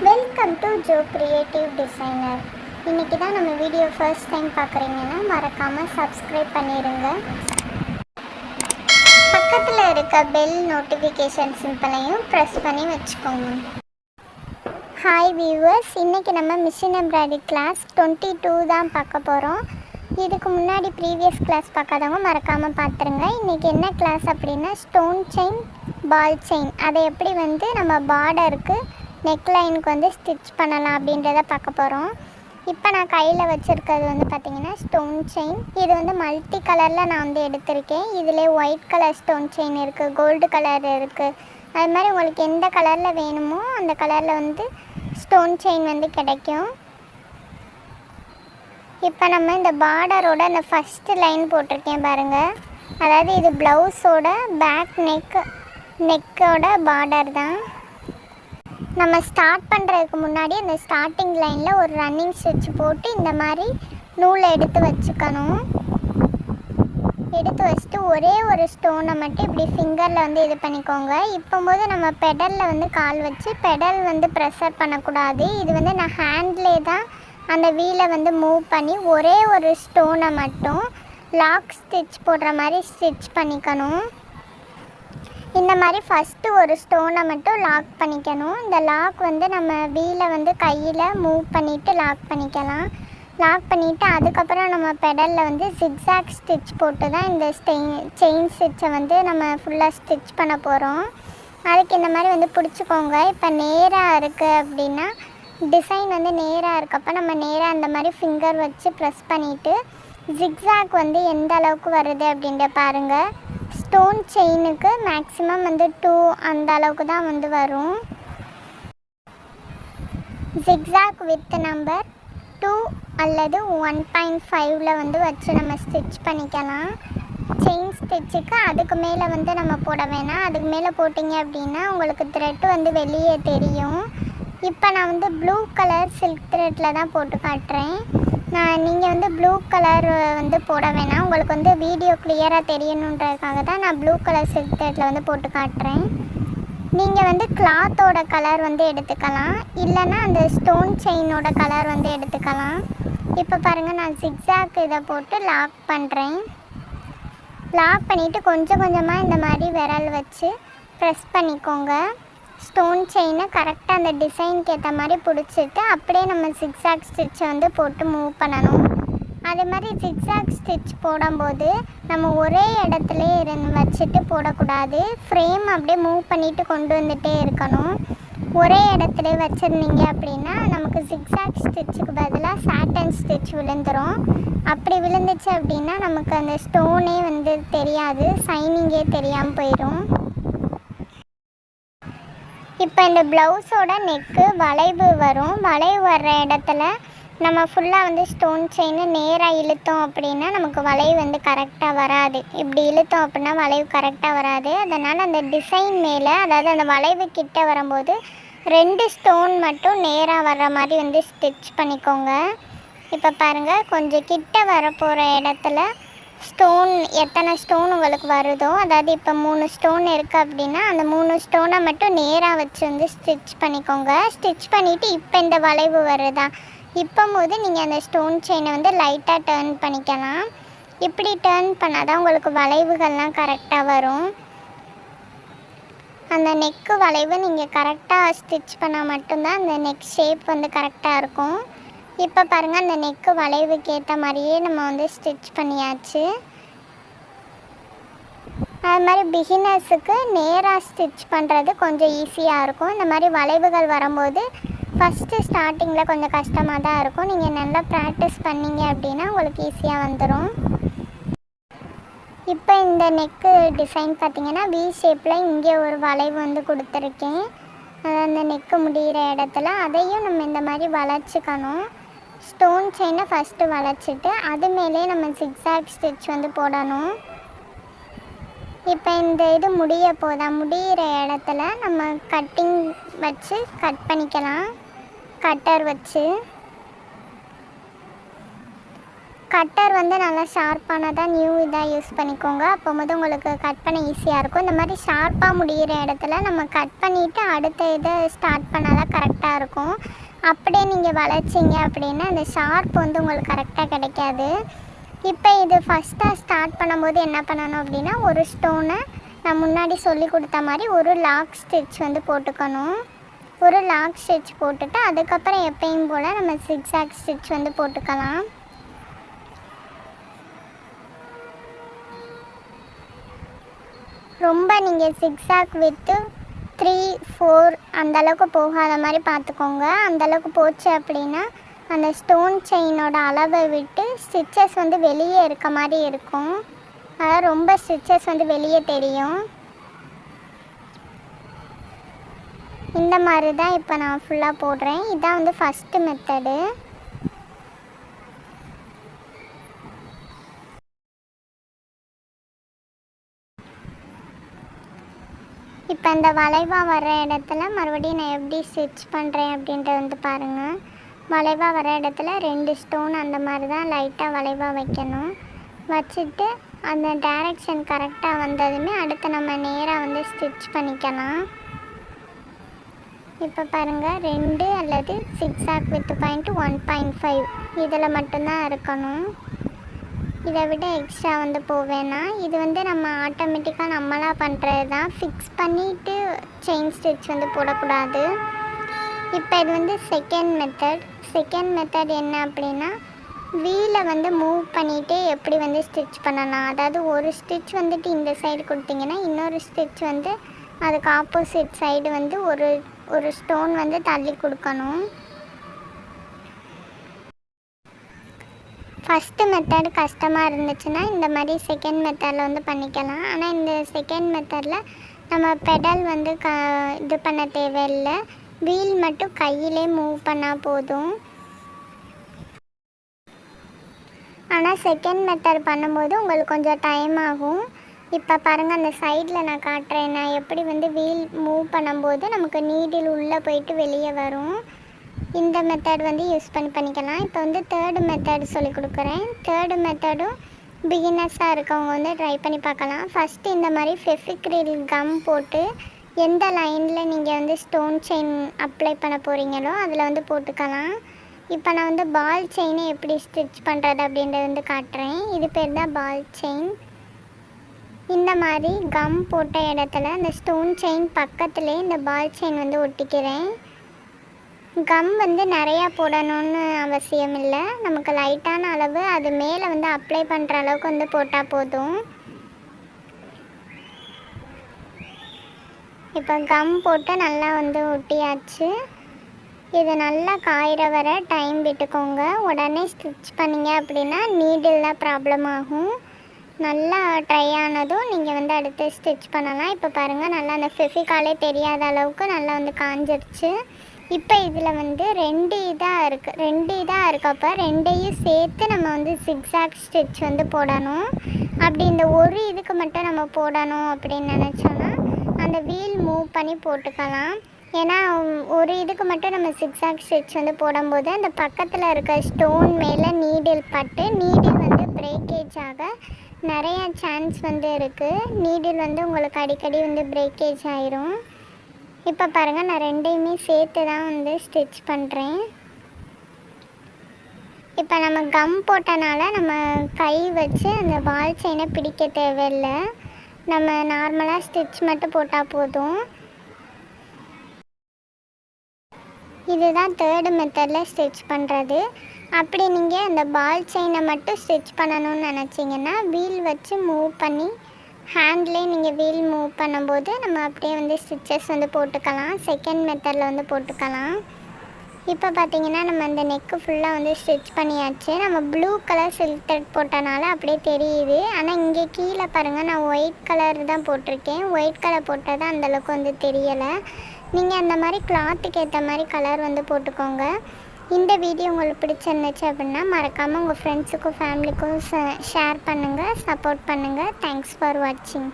Welcome to Joe creative designer. இன்றைக்கி தான் நம்ம வீடியோ ஃபர்ஸ்ட் டைம் பார்க்குறீங்கன்னா மறக்காமல் சப்ஸ்கிரைப் பண்ணிடுங்க. பக்கத்தில் இருக்க பெல் நோட்டிஃபிகேஷன் சிம்பிளையும் ப்ரெஸ் பண்ணி வச்சுக்கோங்க. ஹாய் வியூவர்ஸ், இன்றைக்கி நம்ம மிஷின் எம்ப்ராய்டரி கிளாஸ் 22 தான் பார்க்க போகிறோம். இதுக்கு முன்னாடி ப்ரீவியஸ் கிளாஸ் பார்க்காதவங்க மறக்காமல் பார்த்துருங்க. இன்றைக்கி என்ன கிளாஸ் அப்படின்னா ஸ்டோன் செயின், பால் செயின், அதை எப்படி நம்ம பார்டருக்கு நெக்லைனுக்கு ஸ்டிச் பண்ணலாம் அப்படின்றத பார்க்க போகிறோம். இப்போ நான் கையில் வச்சுருக்கிறது பார்த்திங்கன்னா ஸ்டோன் செயின். இது மல்டி கலரில் நான் எடுத்திருக்கேன். இதில் ஒயிட் கலர் ஸ்டோன் செயின் இருக்குது, கோல்டு கலர் இருக்குது. அது மாதிரி உங்களுக்கு எந்த கலரில் வேணுமோ அந்த கலரில் ஸ்டோன் செயின் கிடைக்கும். இப்போ நம்ம இந்த பார்டரோட அந்த ஃபஸ்ட்டு லைன் போட்டிருக்கேன் பாருங்கள். அதாவது இது ப்ளவுஸோட பேக் நெக்கோட பார்டர் தான். நம்ம ஸ்டார்ட் பண்ணுறதுக்கு முன்னாடி அந்த ஸ்டார்டிங் லைனில் ஒரு ரன்னிங் ஸ்டிச் போட்டு இந்த மாதிரி நூலை எடுத்து வச்சுக்கணும். எடுத்து வச்சுட்டு ஒரே ஒரு ஸ்டோனை மட்டும் இப்படி ஃபிங்கரில் இது பண்ணிக்கோங்க. இப்போது நம்ம பெடலில் கால் வச்சு பெடல் ப்ரெஷர் பண்ணக்கூடாது. இது நான் ஹேண்ட்லே தான் அந்த வீலை மூவ் பண்ணி ஒரே ஒரு ஸ்டோனை மட்டும் லாக் ஸ்டிச் போடுற மாதிரி ஸ்டிச் பண்ணிக்கணும். இந்த மாதிரி ஃபஸ்ட்டு ஒரு ஸ்டோனை மட்டும் லாக் பண்ணிக்கணும். இந்த லாக் நம்ம வீலை கையில் மூவ் பண்ணிவிட்டு லாக் பண்ணிக்கலாம். லாக் பண்ணிவிட்டு அதுக்கப்புறம் நம்ம பெடலில் ஜிக்ஸாக் ஸ்டிச் போட்டு தான் இந்த செயின் ஸ்டிச்சை நம்ம ஃபுல்லாக ஸ்டிச் பண்ண போகிறோம். அதுக்கு இந்த மாதிரி பிடிச்சிக்கோங்க. இப்போ நேராக இருக்குது அப்படின்னா டிசைன் நேராக இருக்கப்போ நம்ம நேராக அந்த மாதிரி ஃபிங்கர் வச்சு ப்ரெஸ் பண்ணிவிட்டு ஜிக்ஸாக் எந்த அளவுக்கு வருது அப்படின்ற பாருங்கள். ஸ்டோன் செயினுக்கு மேக்ஸிமம் 2 அந்த அளவுக்கு தான் வரும். ஜிக்ஸாக் வித் நம்பர் 2 அல்லது 1.5ல் வச்சு நம்ம ஸ்டிச் பண்ணிக்கலாம். செயின் ஸ்டிச்சுக்கு அதுக்கு மேலே நம்ம போட வேணாம். அதுக்கு மேலே போட்டிங்க அப்படின்னா உங்களுக்கு த்ரெட்டு வெளியே தெரியும். இப்போ நான் ப்ளூ கலர் சில்க் த்ரெட்டில் தான் போட்டு காட்டுறேன். நீங்கள் ப்ளூ கலர் போட வேணாம். உங்களுக்கு வீடியோ கிளியராக தெரியணுன்றதுக்காக தான் நான் ப்ளூ கலர் சில்க் த்ரெட்டில் போட்டு காட்டுறேன். நீங்கள் கிளாத்தோட கலர் எடுத்துக்கலாம், இல்லைன்னா அந்த ஸ்டோன் செயினோட கலர் எடுத்துக்கலாம். இப்போ பாருங்கள், நான் ஜிக்ஸாக் இதை போட்டு லாக் பண்ணுறேன். லாக் பண்ணிவிட்டு கொஞ்சம் கொஞ்சமாக இந்த மாதிரி விரல் வச்சு ப்ரெஸ் பண்ணிக்கோங்க. ஸ்டோன் செயினை கரெக்டாக அந்த டிசைனுக்கு ஏற்ற மாதிரி பிடிச்சிட்டு அப்படியே நம்ம ஜிக்ஸாக் ஸ்டிச்சை போட்டு மூவ் பண்ணணும். அதே மாதிரி ஜிக்ஸாக் ஸ்டிச் போடும்போது நம்ம ஒரே இடத்துல வச்சுட்டு போடக்கூடாது. ஃப்ரேம் அப்படியே மூவ் பண்ணிவிட்டு கொண்டு வந்துகிட்டே இருக்கணும். ஒரே இடத்துல வச்சுருந்தீங்க அப்படின்னா நமக்கு ஜிக்ஸாக் ஸ்டிச்சுக்கு பதிலாக சாட்டன் ஸ்டிச் விழுந்துடும். அப்படி விழுந்துச்சு அப்படின்னா நமக்கு அந்த ஸ்டோனே தெரியாது, ஷைனிங்கே தெரியாமல் போயிடும். இப்போ இந்த ப்ளவுஸோட நெக்கு வளைவு வரும். வளைவு வர்ற இடத்துல நம்ம ஃபுல்லாக ஸ்டோன் செயின் நேராக இழுத்தோம் அப்படின்னா நமக்கு வளைவு கரெக்டாக வராது. இப்படி இழுத்தோம் அப்படின்னா வளைவு கரெக்டாக வராது. அதனால் அந்த டிசைன் மேலே, அதாவது அந்த வளைவு கிட்ட வரும்போது 2 ஸ்டோன் மட்டும் நேராக வர்ற மாதிரி ஸ்டிச் பண்ணிக்கோங்க. இப்போ பாருங்கள், கொஞ்சம் கிட்ட வரப்போகிற இடத்துல ஸ்டோன் எத்தனை ஸ்டோன் உங்களுக்கு வருதோ, அதாவது இப்போ 3 ஸ்டோன் இருக்குது அப்படின்னா அந்த 3 ஸ்டோனை மட்டும் நேராக வச்சு ஸ்டிச் பண்ணிக்கோங்க. ஸ்டிச் பண்ணிவிட்டு இப்போ இந்த வளைவு வருதா, இப்போது நீங்கள் அந்த ஸ்டோன் செயினை லைட்டாக டர்ன் பண்ணிக்கலாம். இப்படி டர்ன் பண்ணால் தான் உங்களுக்கு வளைவுகள்லாம் கரெக்டாக வரும். அந்த நெக்கு வளைவு நீங்கள் கரெக்டாக ஸ்டிச் பண்ணால் மட்டும்தான் அந்த நெக் ஷேப் கரெக்டாக இருக்கும். இப்போ பாருங்கள், அந்த நெக்கு வளைவுக்கு ஏற்ற மாதிரியே நம்ம ஸ்டிச் பண்ணியாச்சு. அது மாதிரி பிகினர்ஸுக்கு நேராக ஸ்டிச் பண்ணுறது கொஞ்சம் ஈஸியாக இருக்கும். இந்த மாதிரி வளைவுகள் வரும்போது ஃபஸ்ட்டு ஸ்டார்டிங்கில் கொஞ்சம் கஷ்டமாக தான் இருக்கும். நீங்கள் நல்லா ப்ராக்டிஸ் பண்ணிங்க அப்படின்னா உங்களுக்கு ஈஸியாக வந்துடும். இப்போ இந்த நெக்கு டிசைன் பார்த்திங்கன்னா வி ஷேப்பில் இங்கே ஒரு வளைவு கொடுத்துருக்கேன். அந்த நெக்கு முடிகிற இடத்துல அதையும் நம்ம இந்த மாதிரி வளைச்சிக்கணும். ஸ்டோன் செயினை ஃபஸ்ட்டு வளைச்சிட்டு அது மேலே நம்ம ஜிக்ஸாக் ஸ்டிச் போடணும். இப்போ இந்த இது முடிகிற இடத்துல நம்ம கட்டிங் வச்சு கட் பண்ணிக்கலாம். கட்டர் வச்சு கட்டர் வந்து நல்லா ஷார்ப்பானதாக நியூ இதாக யூஸ் பண்ணிக்கோங்க. அப்போ வந்து உங்களுக்கு கட் பண்ண ஈஸியாக இருக்கும். இந்த மாதிரி ஷார்ப்பாக முடிகிற இடத்துல நம்ம கட் பண்ணிவிட்டு அடுத்த இதை ஸ்டார்ட் பண்ணாதான் கரெக்டாக இருக்கும். அப்படியே நீங்கள் வளைச்சிங்க அப்படின்னா அந்த ஷார்ப் வந்து உங்களுக்கு கரெக்டாக கிடைக்காது. இப்போ இது ஃபஸ்ட்டாக ஸ்டார்ட் பண்ணும்போது என்ன பண்ணணும் அப்படின்னா, ஒரு ஸ்டோனை நான் முன்னாடி சொல்லி கொடுத்த மாதிரி ஒரு லாக் ஸ்டிச் வந்து போட்டுக்கணும். ஒரு லாக் ஸ்டிச் போட்டுட்டு அதுக்கப்புறம் எப்பயும் போல் நம்ம சிக்ஸாக் ஸ்டிச் வந்து போட்டுக்கலாம். ரொம்ப நீங்கள் சிக்ஸாக் வித்து 3, 4 அந்தளவுக்கு போகாத மாதிரி பார்த்துக்கோங்க. அந்தளவுக்கு போச்சு அப்படின்னா அந்த ஸ்டோன் செயினோட அளவை விட்டு ஸ்டிச்சஸ் வந்து வெளியே இருக்க மாதிரி இருக்கும். அதாவது ரொம்ப ஸ்டிச்சஸ் வந்து வெளியே தெரியும். இந்த மாதிரி தான் இப்போ நான் ஃபுல்லாக போடுறேன். இதான் வந்து ஃபஸ்ட்டு மெத்தடு. இப்போ இந்த வளைவாக வர இடத்துல மறுபடியும் நான் எப்படி ஸ்டிச் பண்ணுறேன் அப்படின்ட்டு வந்து பாருங்கள். வளைவாக வர இடத்துல 2 ஸ்டோன் அந்த மாதிரி தான் லைட்டாக வளைவாக வைக்கணும். வச்சுட்டு அந்த டைரெக்ஷன் கரெக்டாக வந்ததுமே அடுத்து நம்ம நேராக வந்து ஸ்டிச் பண்ணிக்கலாம். இப்போ பாருங்கள் 2 அல்லது சிக்ஸாக் வித் பாயிண்ட் 1.5 இதில் மட்டும்தான் இருக்கணும். இதை விட எக்ஸ்ட்ரா வந்து போவேன்னா இது வந்து நம்ம ஆட்டோமேட்டிக்காக நம்மளாக பண்ணுறது தான். ஃபிக்ஸ் பண்ணிவிட்டு செயின் ஸ்டிச் வந்து போடக்கூடாது. இப்போ இது வந்து செகண்ட் மெத்தட் என்ன அப்படின்னா, வீலை வந்து மூவ் பண்ணிவிட்டு எப்படி வந்து ஸ்டிச் பண்ணலாம். அதாவது ஒரு ஸ்டிச் வந்துட்டு இந்த சைடு கொடுத்தீங்கன்னா இன்னொரு ஸ்டிச் வந்து அதுக்கு ஆப்போசிட் சைடு வந்து ஒரு ஸ்டோன் வந்து தள்ளி கொடுக்கணும். ஃபஸ்ட்டு மெத்தட் கஷ்டமாக இருந்துச்சுன்னா இந்த மாதிரி செகண்ட் மெத்தடில் வந்து பண்ணிக்கலாம். ஆனால் இந்த செகண்ட் மெத்தடில் நம்ம பெடல் வந்து இது பண்ண தேவையில்லை. வீல் மட்டும் கையிலே மூவ் பண்ணால் போதும். ஆனால் செகண்ட் மெத்தட் பண்ணும்போது உங்களுக்கு கொஞ்சம் டைம் ஆகும். இப்போ பாருங்கள் அந்த சைடில் நான் காட்டுறேன். நான் எப்படி வந்து வீல் மூவ் பண்ணும்போது நமக்கு நீடில் உள்ளே போயிட்டு வெளியே வரும். இந்த மெத்தட் வந்து யூஸ் பண்ணிக்கலாம். இப்போ வந்து தேர்டு மெத்தட் சொல்லி கொடுக்குறேன். தேர்டு மெத்தடும் பிகினர்ஸாக இருக்கவங்க வந்து ட்ரை பண்ணி பார்க்கலாம். ஃபஸ்ட்டு இந்த மாதிரி ஃபெவிக்ரில் கம் போட்டு எந்த லைனில் நீங்கள் வந்து ஸ்டோன் செயின் அப்ளை பண்ண போகிறீங்களோ அதில் வந்து போட்டுக்கலாம். இப்போ நான் வந்து பால் செயினை எப்படி ஸ்டிச் பண்ணுறது அப்படின்றத வந்து காட்டுறேன். இது பேர் தான் பால் செயின். இந்த மாதிரி கம் போட்ட இடத்துல அந்த ஸ்டோன் செயின் பக்கத்துலேயே இந்த பால் செயின் வந்து ஒட்டிக்கிறேன். கம் வந்து நிறையா போடணும்னு அவசியம் இல்லை. நமக்கு லைட்டான அளவு அது மேலே வந்து அப்ளை பண்ணுற அளவுக்கு வந்து போட்டால் போதும். இப்போ கம் போட்டு நல்லா வந்து ஒட்டியாச்சு. இது நல்லா காயிற வர டைம் விட்டுக்கோங்க. உடனே ஸ்டிச் பண்ணிங்க அப்படின்னா நீடில் தான் ப்ராப்ளம் ஆகும். நல்லா ட்ரை ஆனதும் நீங்கள் வந்து அடுத்து ஸ்டிச் பண்ணலாம். இப்போ பாருங்கள் நல்லா அந்த ஃபெவிகாலே தெரியாத அளவுக்கு நல்லா வந்து காஞ்சிருச்சு. இப்போ இதில் வந்து 2 இதாக இருக்கப்போ 2ஐயும் சேர்த்து நம்ம வந்து சிக்ஸாக் ஸ்டிச் வந்து போடணும். அப்படி இந்த ஒரு இதுக்கு மட்டும் நம்ம போடணும் அப்படின்னு நினச்சோன்னா அந்த வீல் மூவ் பண்ணி போட்டுக்கலாம். ஏன்னா ஒரு இதுக்கு மட்டும் நம்ம சிக்ஸாக் ஸ்டிச் வந்து போடும்போது அந்த பக்கத்தில் இருக்க ஸ்டோன் மேலே நீடில் பட்டு நீடில் வந்து பிரேக்கேஜ் ஆக நிறைய சான்ஸ் வந்து இருக்குது. நீடில் வந்து உங்களுக்கு அடிக்கடி வந்து பிரேக்கேஜ் ஆயிரும். இப்போ பாருங்கள் நான் 2ஐயுமே சேர்த்து தான் வந்து ஸ்டிச் பண்ணுறேன். இப்போ நம்ம கம் போட்டனால நம்ம கை வச்சு அந்த பால் செயினை பிடிக்க தேவையில்லை. நம்ம நார்மலாக ஸ்டிச் மட்டும் போட்டால் போதும். இதுதான் தேர்டு மெத்தடில் ஸ்டிச் பண்ணுறது. அப்படி நீங்கள் அந்த பால் செயினை மட்டும் ஸ்டிச் பண்ணணும்னு நினச்சிங்கன்னா வீல் வச்சு மூவ் பண்ணி ஹேண்ட்லேயே நீங்கள் வீல் மூவ் பண்ணும்போது நம்ம அப்படியே வந்து ஸ்டிச்சஸ் வந்து போட்டுக்கலாம். செகண்ட் மெத்தடில் வந்து போட்டுக்கலாம். இப்போ பார்த்திங்கன்னா நம்ம அந்த நெக்கு ஃபுல்லாக வந்து ஸ்டிச் பண்ணியாச்சு. நம்ம ப்ளூ கலர் சில்க் த்ரெட் போட்டனால அப்படியே தெரியுது. ஆனால் இங்கே கீழே பாருங்கள் நான் ஒயிட் கலர் தான் போட்டிருக்கேன். ஒயிட் கலர் போட்டால் தான் அந்தளவுக்கு வந்து தெரியலை. நீங்கள் அந்த மாதிரி கிளாத்துக்கு ஏற்ற மாதிரி கலர் வந்து போட்டுக்கோங்க. இந்த வீடியோ உங்களுக்கு பிடிச்சிருந்துச்சு அப்படின்னா மறக்காமல் உங்கள் ஃப்ரெண்ட்ஸுக்கும் ஃபேமிலிக்கும் ஷேர் பண்ணுங்கள், சப்போர்ட் பண்ணுங்கள். தேங்க்ஸ் ஃபார் வாட்சிங்.